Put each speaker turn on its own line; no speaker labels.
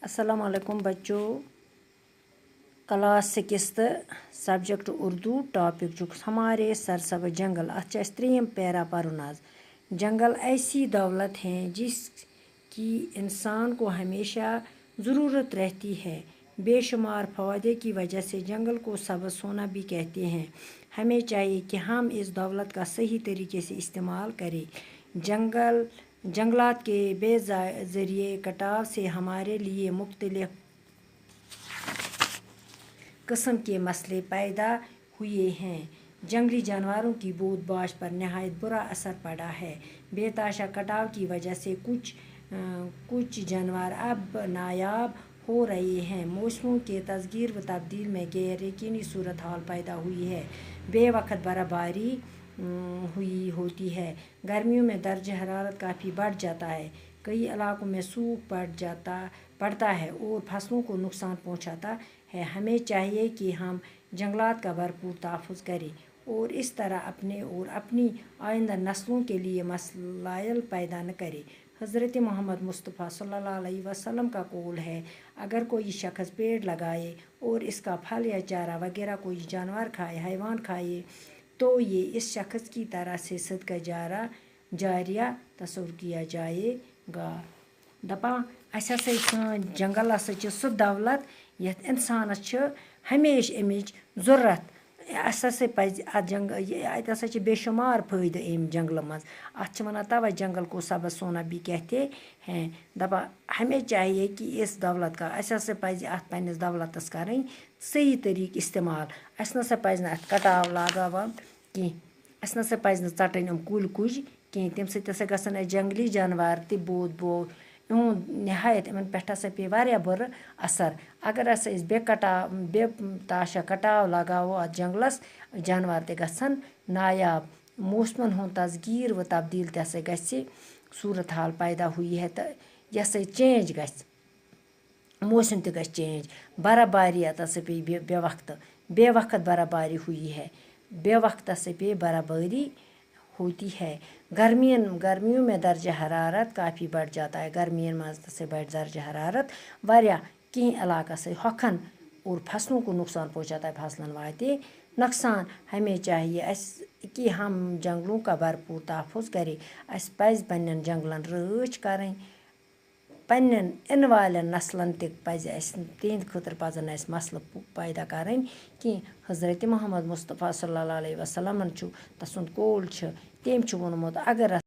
अस्सलाम वालेकुम बच्चों। क्लास 6 सब्जेक्ट उर्दू टॉपिक हमारे सरसब्ज जंगल अच्छा त्रीम पैरा पढ़न आज। जंगल ऐसी दौलत हैं जिसकी इंसान को हमेशा ज़रूरत रहती है। बेशुमार फ़ायदे की वजह से जंगल को सब्ज़ सोना भी कहते हैं। हमें चाहिए कि हम इस दौलत का सही तरीके से इस्तेमाल करें। जंगलात के बेज़रिए कटाव से हमारे लिए मुख्तलिफ किस्म के मसले पैदा हुए हैं। जंगली जानवरों की बोध बाश पर नहायत बुरा असर पड़ा है। बेतहाशा कटाव की वजह से कुछ जानवर अब नायाब हो रहे हैं। मौसमों के तग़य्युर व तब्दील में गैर यकीनी सूरत हाल पैदा हुई है। बेवक्त बर्फ़बारी हुई होती है। गर्मियों में दर्ज हरारत काफ़ी बढ़ जाता है। कई इलाकों में सूख पड़ता है और फसलों को नुकसान पहुंचाता है। हमें चाहिए कि हम जंगलात का भरपूर तहफ़्फ़ुज़ करें और इस तरह अपने और अपनी आइंदा नस्लों के लिए मसाइल पैदा न करें। हज़रत मोहम्मद मुस्तफ़ा सल्लल्लाहु अलैहि वसल्लम का कौल है, अगर कोई शख्स पेड़ लगाए और इसका फल या चारा वगैरह कोई जानवर खाए, हैवान खाए, तो ये इस शख्स की तरह से सदका जारिया तस्वुर किया जाएगा। दपान जंगल सह दौलत यथ इंसानस हमेशा अमिच ज़रूरत। पज़ अत बेशुमार फ़ायदे अम जंगल मज अत वन तवे जंगल को सब्ज़ सोना भी कहते हैं। दपा हमें चाहिए कि इस दौलत का पज़ अत पन्निस दौलतस करें सही तरीके इस्तेमाल। पज़ न अत कटाव लगावन कहीं, पज़ न षटन कुल कुज कहीं, तम सत्य गसन जंगली जानवर ते बोध नहायत इन पे पे वारिया बुर असर। अगर बेतहाशा कटाव लगावो अत जंगलस, जानवर ते गसन नायाब। मौसमन हुंद तग़य्युर व तब्दील गि सूरत हाल पैदा हुई है। तो यह चेंज गि मौसम ते चेंज। बर्फ़बारी अत पे बेवक्त बर्फ़बारी हुई है। बेवक्त पे बर्फ़बारी होती है। गर्मियों में दर्ज हरारत काफ़ी बढ़ जाता है। गर्मियों में बढ़ दर्ज हरारत वारिया कहीं इलाका से हखन और फसलों को नुकसान पहुंचाता है। फसलन वाते नुकसान। हमें चाहिए कि हम जंगलों का भरपूर तहफ़्फ़ुज़ करें। पज़ पन्न जंगलन रच करें। पन्न इन वालन नस्लन तिहंद खतर पजन मसल पैदा करें कि हज़रत मोहम्मद मुस्तफ़ा सल्लल्लाहु अलैहि वसल्लम तसुंद कौल तम वोनमुत, अगर